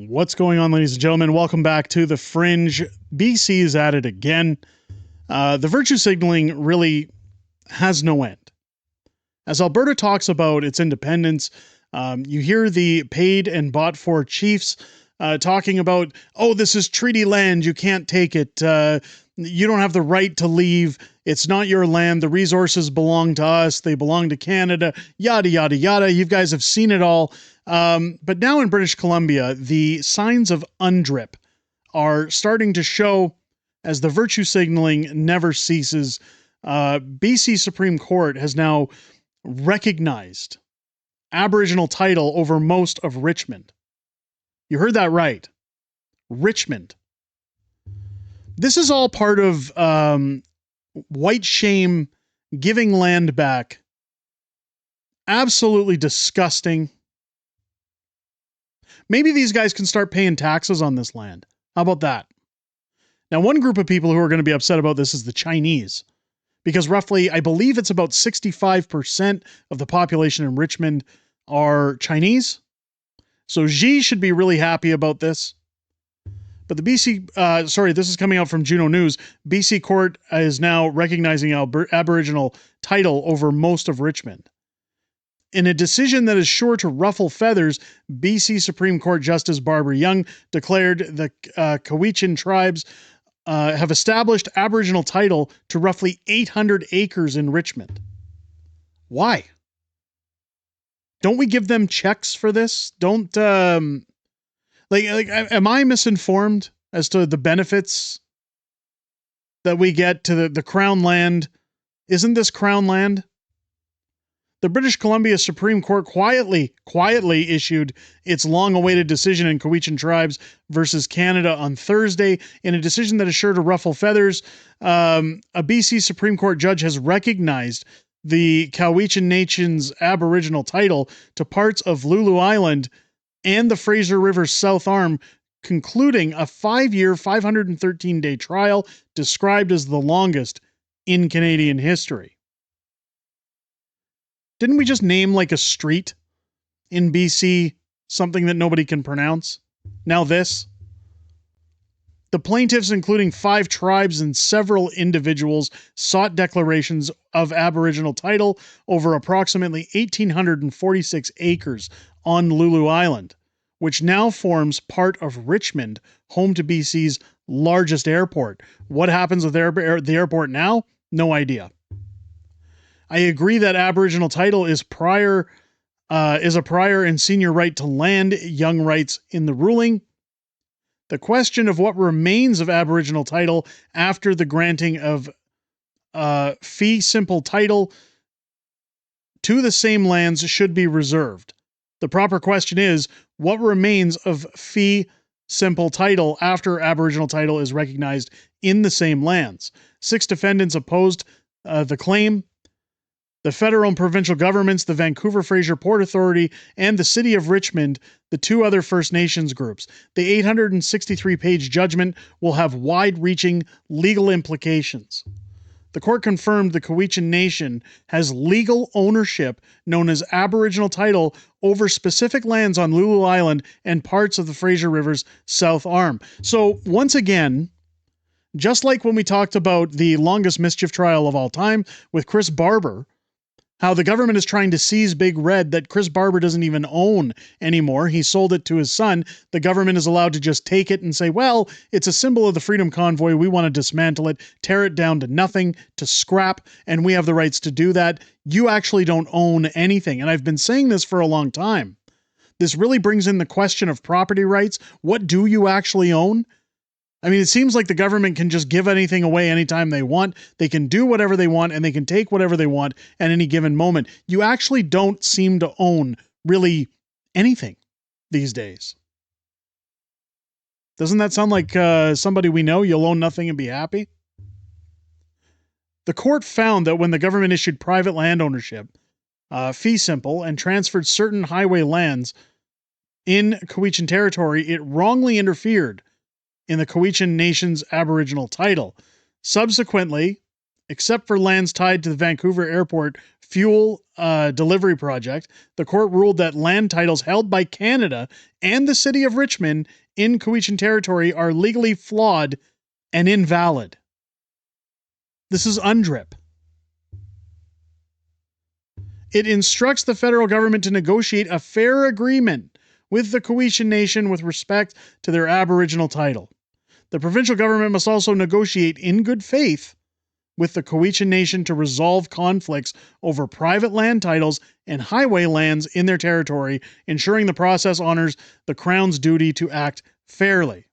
What's going on, ladies and gentlemen? Welcome back to the Fringe. BC is at it again. The virtue signaling really has no end. As Alberta talks about its independence, you hear the paid and bought for chiefs talking about, oh, this is treaty land, you can't take it, you don't have the right to leave, it's not your land, the resources belong to us, they belong to Canada, yada, yada, yada. You guys have seen it all. But now in British Columbia, the signs of UNDRIP are starting to show as the virtue signaling never ceases. BC Supreme Court has now recognized Aboriginal title over most of Richmond. You heard that right. Richmond. This is all part of white shame, giving land back. Absolutely disgusting. Maybe these guys can start paying taxes on this land. How about that? Now, one group of people who are going to be upset about this is the Chinese, because roughly, I believe it's about 65% of the population in Richmond are Chinese. So Xi should be really happy about this. But the BC, this is coming out from Juno News. BC Court is now recognizing Aboriginal title over most of Richmond. In a decision that is sure to ruffle feathers, BC Supreme Court Justice Barbara Young declared the Cowichan tribes have established Aboriginal title to roughly 800 acres in Richmond. Why? Don't we give them checks for this? Don't, am I misinformed as to the benefits that we get to the Crown land? Isn't this Crown land? The British Columbia Supreme Court quietly issued its long-awaited decision in Cowichan Tribes versus Canada on Thursday. In a decision that is sure to ruffle feathers, a BC Supreme Court judge has recognized the Cowichan Nation's Aboriginal title to parts of Lulu Island and the Fraser River's South Arm, concluding a 5-year, 513-day trial described as the longest in Canadian history. Didn't we just name like a street in BC something that nobody can pronounce? Now this. The plaintiffs, including 5 tribes and several individuals, sought declarations of Aboriginal title over approximately 1,846 acres on Lulu Island, which now forms part of Richmond, home to BC's largest airport. What happens with the airport now? No idea. I agree that Aboriginal title is a prior and senior right to land, Young writes in the ruling. The question of what remains of Aboriginal title after the granting of fee simple title to the same lands should be reserved. The proper question is, what remains of fee simple title after Aboriginal title is recognized in the same lands? 6 defendants opposed the claim. The federal and provincial governments, the Vancouver Fraser Port Authority, and the City of Richmond, the 2 other First Nations groups. The 863-page judgment will have wide-reaching legal implications. The court confirmed the Cowichan Nation has legal ownership known as Aboriginal title over specific lands on Lulu Island and parts of the Fraser River's South Arm. So, once again, just like when we talked about the longest mischief trial of all time with Chris Barber, how the government is trying to seize Big Red that Chris Barber doesn't even own anymore. He sold it to his son. The government is allowed to just take it and say, well, it's a symbol of the Freedom Convoy. We want to dismantle it, tear it down to nothing, to scrap, and we have the rights to do that. You actually don't own anything. And I've been saying this for a long time. This really brings in the question of property rights. What do you actually own? I mean, it seems like the government can just give anything away anytime they want. They can do whatever they want, and they can take whatever they want at any given moment. You actually don't seem to own really anything these days. Doesn't that sound like somebody we know? You'll own nothing and be happy? The court found that when the government issued private land ownership, fee simple, and transferred certain highway lands in Cowichan territory, it wrongly interfered in the Cowichan Nation's Aboriginal title. Subsequently, except for lands tied to the Vancouver Airport fuel delivery project, the court ruled that land titles held by Canada and the city of Richmond in Cowichan territory are legally flawed and invalid. This is UNDRIP. It instructs the federal government to negotiate a fair agreement with the Cowichan Nation with respect to their Aboriginal title. The provincial government must also negotiate in good faith with the Cowichan Nation to resolve conflicts over private land titles and highway lands in their territory, ensuring the process honors the Crown's duty to act fairly.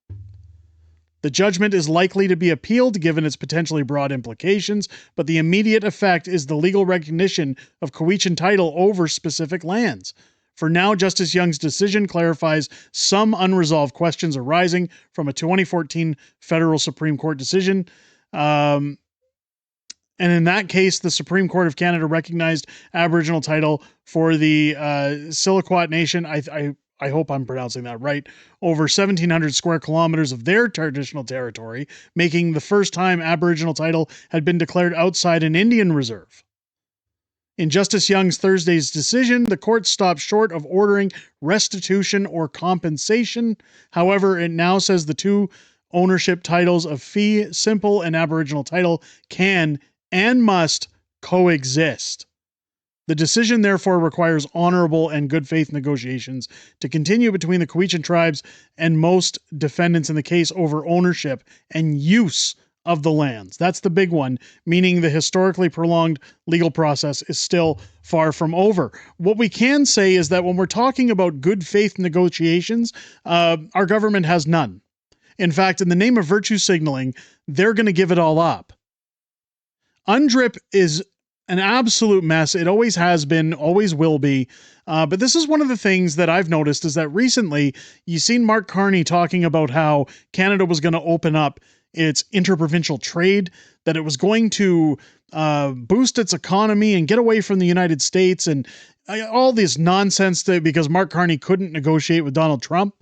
The judgment is likely to be appealed given its potentially broad implications, but the immediate effect is the legal recognition of Cowichan title over specific lands. For now, Justice Young's decision clarifies some unresolved questions arising from a 2014 federal Supreme Court decision. And in that case, the Supreme Court of Canada recognized Aboriginal title for the Silliquat Nation. I hope I'm pronouncing that right, over 1,700 square kilometers of their traditional territory, making the first time Aboriginal title had been declared outside an Indian reserve. In Justice Young's Thursday's decision, the court stopped short of ordering restitution or compensation. However, it now says the two ownership titles of fee simple and Aboriginal title can and must coexist. The decision therefore requires honorable and good faith negotiations to continue between the Cowichan tribes and most defendants in the case over ownership and use of the lands. That's the big one, meaning the historically prolonged legal process is still far from over. What we can say is that when we're talking about good faith negotiations, our government has none. In fact, in the name of virtue signaling, they're going to give it all up. UNDRIP is an absolute mess. It always has been, always will be. But this is one of the things that I've noticed is that recently you've seen Mark Carney talking about how Canada was going to open up its interprovincial trade, that it was going to boost its economy and get away from the United States and all this nonsense because Mark Carney couldn't negotiate with Donald Trump.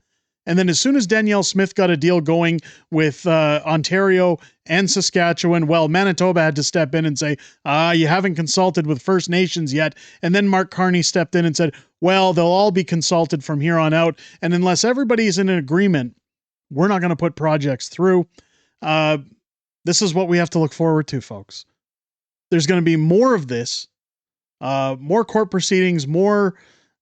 And then as soon as Danielle Smith got a deal going with Ontario and Saskatchewan, well, Manitoba had to step in and say, you haven't consulted with First Nations yet. And then Mark Carney stepped in and said, well, they'll all be consulted from here on out. And unless everybody is in an agreement, we're not going to put projects through. This is what we have to look forward to, folks. There's going to be more of this, more court proceedings, more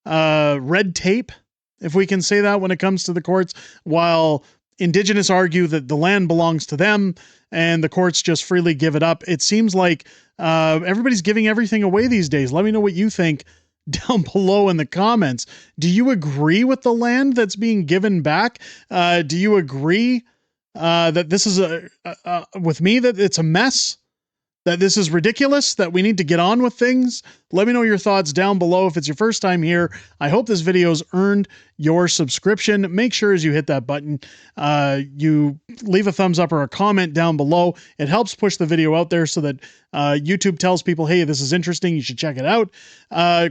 red tape, if we can say that, when it comes to the courts, while Indigenous argue that the land belongs to them and the courts just freely give it up. It seems like everybody's giving everything away these days. Let me know what you think down below in the comments. Do you agree with the land that's being given back? Do you agree that this is with me, that it's a mess? That this is ridiculous, that we need to get on with things? Let me know your thoughts down below. If it's your first time here, I hope this video's earned your subscription. Make sure as you hit that button, you leave a thumbs up or a comment down below. It helps push the video out there so that YouTube tells people, hey, this is interesting, you should check it out.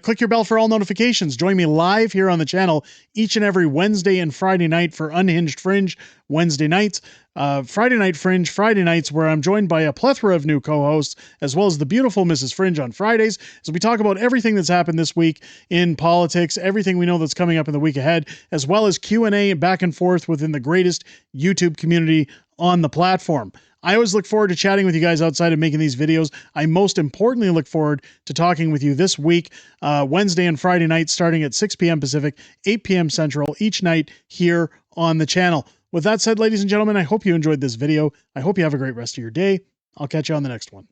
Click your bell for all notifications. Join me live here on the channel each and every Wednesday and Friday night for Unhinged Fringe Wednesday nights. Friday Night Fringe Friday nights, where I'm joined by a plethora of new co-hosts, as well as the beautiful Mrs. Fringe on Fridays, as we talk about everything that's happened this week in politics, everything we know that's coming up in the week ahead, as well as Q&A back and forth within the greatest YouTube community on the platform. I always look forward to chatting with you guys outside of making these videos. I most importantly look forward to talking with you this week, Wednesday and Friday nights, starting at 6 p.m. Pacific, 8 p.m. Central, each night here on the channel. With that said, ladies and gentlemen, I hope you enjoyed this video. I hope you have a great rest of your day. I'll catch you on the next one.